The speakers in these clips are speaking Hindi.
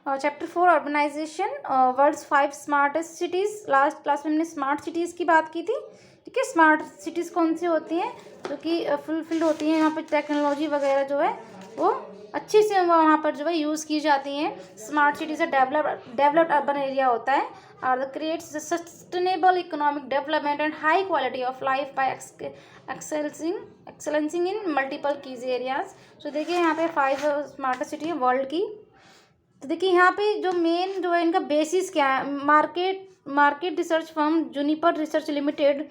Chapter 4 urbanization, world's 5 smartest cities. Last class में हमने स्मार्ट सिटीज़ की बात की थी। ठीक है, स्मार्ट सिटीज़ कौन सी होती हैं जो कि फुलफिल्ड होती हैं, यहाँ पर टेक्नोलॉजी वगैरह जो है वो अच्छी से वहाँ पर जो है यूज़ की जाती हैं। Smart cities developed urban area होता है और creates sustainable economic development and high quality of life by excelling in multiple keys areas. तो देखिए यहाँ पे 5 स्मार्टेस्ट सिटी है वर्ल्ड की। तो देखिए यहाँ पे जो मेन जो है इनका बेसिस क्या है, market research firm Juniper research limited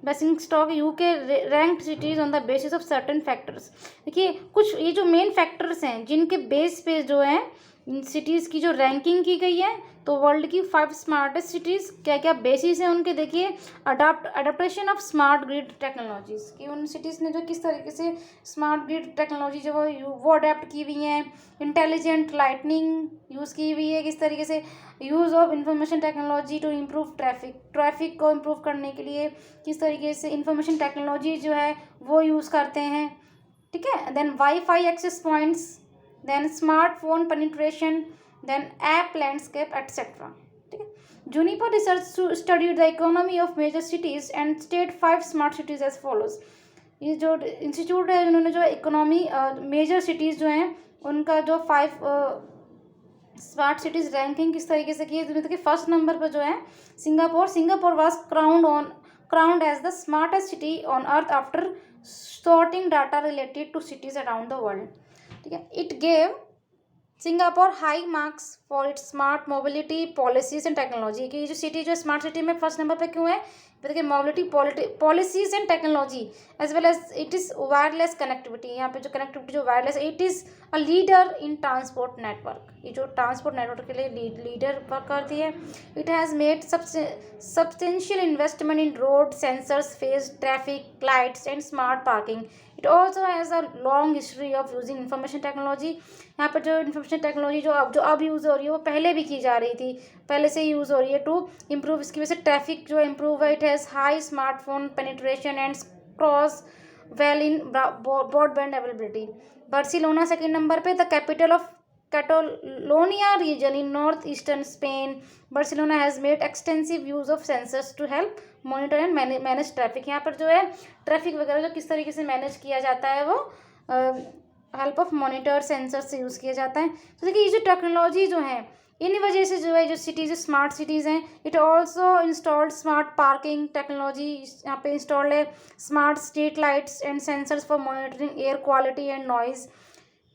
basin stock UK ranked CTs on the basis of certain factors. देखिए कुछ ये जो मेन फैक्टर्स हैं जिनके बेस पे जो है सिटीज़ की जो रैंकिंग की गई है, तो वर्ल्ड की 5 स्मार्टेस्ट सिटीज़ क्या क्या बेसिस हैं उनके। देखिए adaptation of smart grid technologies कि उन सिटीज़ ने जो किस तरीके से स्मार्ट ग्रिड टेक्नोलॉजी जो वो अडेप्ट की हुई हैं। इंटेलिजेंट लाइटनिंग यूज़ की हुई है किस तरीके से। Use of information technology to improve traffic को इम्प्रूव करने के लिए किस तरीके से इंफॉर्मेशन टेक्नोलॉजी जो है वो यूज़ करते हैं। ठीक है, then wifi access points, then smartphone penetration, then app landscape etc. ठीक है, Juniper Research studied the economy of major cities and state 5 smart cities as follows. ये जो इंस्टीट्यूट है उन्होंने जो इकोनॉमी मेजर सिटीज़ जो हैं उनका जो 5 स्मार्ट सिटीज़ रैंकिंग किस तरीके से की है। तो फर्स्ट नंबर पर जो है Singapore was crowned as the smartest city on earth after sorting data related to cities around the world. ठीक है, it gave Singapore high marks for its smart mobility policies and technology. कि ये जो सिटी जो स्मार्ट सिटी में फर्स्ट नंबर पे क्यों है, देखिए mobility policies and technology as well as it is wireless connectivity. यहाँ पे जो कनेक्टिविटी जो wireless, it is a leader in transport network. ये जो ट्रांसपोर्ट नेटवर्क के लिए लीडर वर्क करती है। It has made substantial investment in road sensors, phase traffic lights and smart parking. It also has a long history of using information technology. यहाँ पर जो इंफॉर्मेशन टेक्नोलॉजी जो अब यूज़ हो रही है वो पहले भी की जा रही थी, पहले से यूज़ हो रही है टू इम्प्रूव। इसकी वजह से ट्रैफिक जो इम्प्रूव है। It has high smartphone penetration and cross well in broadband availability. Barcelona second number पे, the capital of Catalonia region in north eastern Spain. Barcelona has made extensive use of sensors to help monitor and manage traffic. यहाँ पर जो है ट्रैफिक वगैरह जो किस तरीके से मैनेज किया जाता है वो हेल्प ऑफ मॉनिटर सेंसर से यूज़ किया जाता है। तो देखिए ये जो टेक्नोलॉजी जो है इन वजह से जो है जो सिटीज़ स्मार्ट सिटीज़ हैं। It also installed smart parking technology. यहाँ पे इंस्टॉल्ड है smart street lights and sensors for monitoring air quality and noise.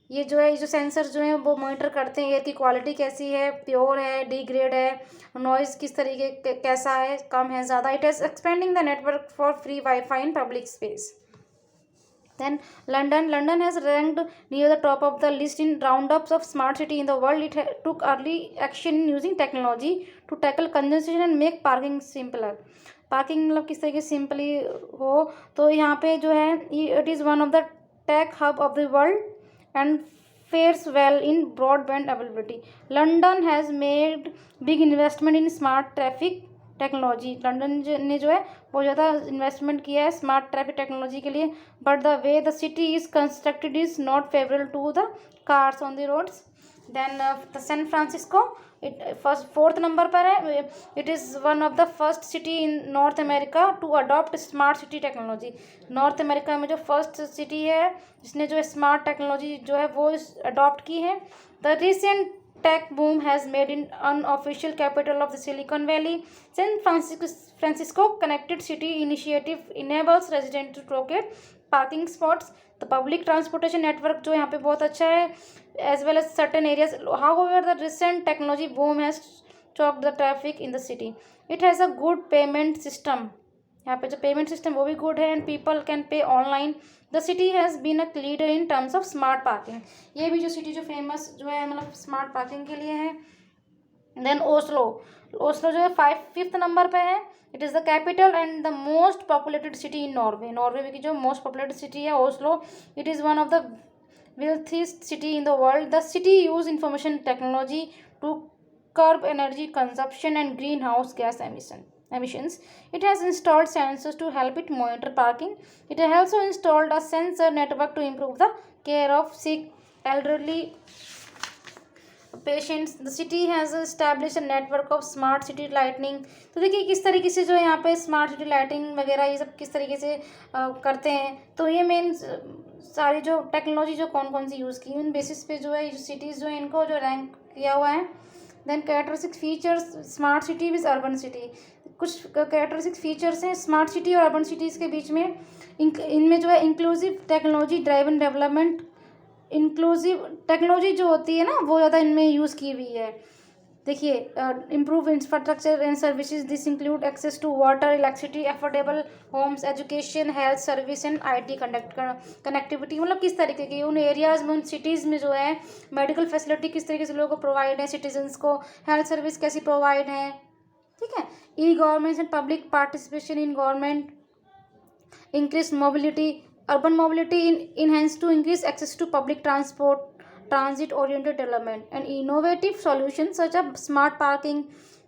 ये जो है ये जो सेंसर जो हैं वो मॉनिटर करते हैं एयर की क्वालिटी कैसी है, प्योर है, डिग्रेड है, नॉइज़ किस तरीके कैसा है, कम है, ज़्यादा। It is expanding the network for free wifi in public space. Then London has ranked near the top of the list in roundups of smart city in the world. It took early action in using technology to tackle congestion and make parking simpler. Parking मतलब किस तरीके से सिंपली हो, तो यहाँ पे जो है it is one of the tech hub of the world and fares well in broadband availability. London has made big investment in smart traffic technology. London ने जो है बहुत ज़्यादा इन्वेस्टमेंट किया है स्मार्ट ट्रैफिक टेक्नोलॉजी के लिए। But the way the city is constructed is not favourable to the cars on the roads. Then San Francisco fourth number पर है। It is one of the first city in North America to adopt smart city technology. North America में जो फर्स्ट सिटी है जिसने जो स्मार्ट टेक्नोलॉजी जो है वो अडॉप्ट की है। The recent tech boom has made it unofficial capital of the Silicon Valley. San Francisco Connected City initiative enables residents to locate parking spots. The public transportation network जो यहाँ पे बहुत अच्छा है as well as certain areas. However, the recent technology boom has choked the traffic in the city. It has a good payment system. यहाँ पे जो पेमेंट सिस्टम वो भी गुड है and people can pay online. The city has been a leader in terms of smart parking. ये भी जो सिटी जो फेमस जो है मतलब स्मार्ट पार्किंग के लिए है। देन ओस्लो जो है फिफ्थ नंबर पे है। It is the capital and the most populated city in Norway की जो मोस्ट पॉपुलेटेड सिटी है Oslo. It is one of the wealthiest city in the world. The city use information technology to curb energy consumption and greenhouse gas emissions. It has installed sensors to help it monitor parking. It has also installed a sensor network to improve the care of sick elderly patients, the city has establish a network of smart city lightning. तो देखिए किस तरीके से जो है यहाँ पे स्मार्ट सिटी लाइटिंग वगैरह ये सब किस तरीके से करते हैं। तो ये मेन सारी जो टेक्नोलॉजी जो कौन कौन सी यूज़ की इन बेसिस पे जो है सिटीज़ जो है इनको जो रैंक किया हुआ है। Then characteristic features smart city with urban city, कुछ कैरेक्टरिस्टिक फीचर्स हैं स्मार्ट सिटी और अर्बन सिटीज़ के बीच में। इनमें जो है inclusive technology driven development, inclusive technology जो होती है ना वो ज़्यादा इनमें यूज़ की हुई है। देखिए improve infrastructure and services, this include access to water, electricity, affordable homes, education, health service and IT connectivity. मतलब किस तरीके की उन एरियाज़ में उन सिटीज़ में जो है मेडिकल फैसिलिटी किस तरीके से लोगों को प्रोवाइड है, सिटीजन्स को हेल्थ सर्विस कैसी प्रोवाइड है। ठीक है, e-governance and public participation in government, increased mobility, urban mobility enhanced to increase access to public transport, transit oriented development, and innovative solutions such as smart parking,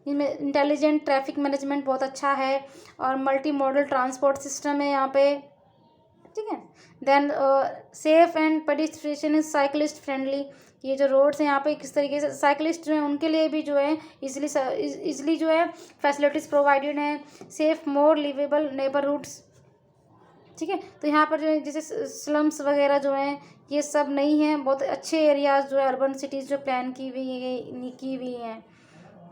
intelligent traffic management बहुत अच्छा है, और मल्टी मॉडल ट्रांसपोर्ट सिस्टम है यहाँ पे। ठीक है, then safe and pedestrian is cyclist friendly, ये जो रोड्स हैं यहाँ पे किस तरीके से साइकिलिस्ट जो है उनके लिए भी जो है इजली जो है फैसिलिटीज़ प्रोवाइडेड हैं। सेफ मोर लिवेबल नेबरहुड्स। ठीक है, तो यहाँ पर जो है जैसे स्लम्स वगैरह जो हैं ये सब नहीं हैं, बहुत अच्छे एरियाज जो है अर्बन सिटीज़ जो प्लान की हुई हैं।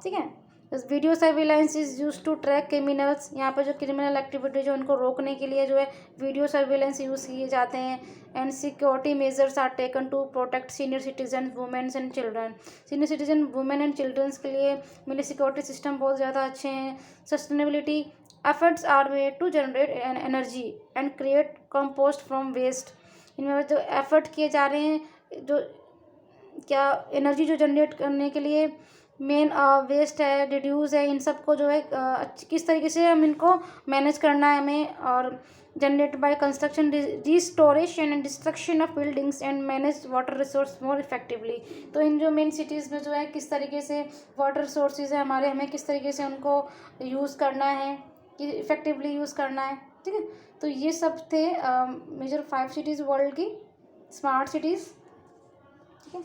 ठीक है, video surveillance is use to track criminals, यहाँ पर जो क्रिमिनल एक्टिविटी जो उनको रोकने के लिए जो है वीडियो सर्विलेंस यूज़ किए जाते हैं। And security measures are taken to protect senior citizen womens and children, senior citizen women and childrens के लिए मिली सिक्योरिटी सिस्टम बहुत ज़्यादा अच्छे हैं। Sustainability efforts are made to generate energy and create compost from waste, इनमें जो एफर्ट किए जा रहे हैं जो क्या एनर्जी जो जनरेट करने के लिए मेन वेस्ट है, रिड्यूस है, इन सब को जो है किस तरीके से हम इनको मैनेज करना है हमें, और generate by construction, restoration and destruction of buildings and manage water resource more effectively. तो इन जो मेन सिटीज़ में जो है किस तरीके से वाटर रिसोर्सेज है हमारे, हमें किस तरीके से उनको यूज़ करना है कि इफ़ेक्टिवली यूज़ करना है। ठीक है, तो ये सब थे मेजर 5 सिटीज़ वर्ल्ड की स्मार्ट सिटीज़। ठीक है,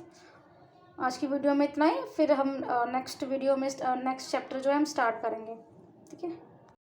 आज की वीडियो में इतना ही, फिर हम नेक्स्ट वीडियो में नेक्स्ट चैप्टर जो है हम स्टार्ट करेंगे। ठीक है।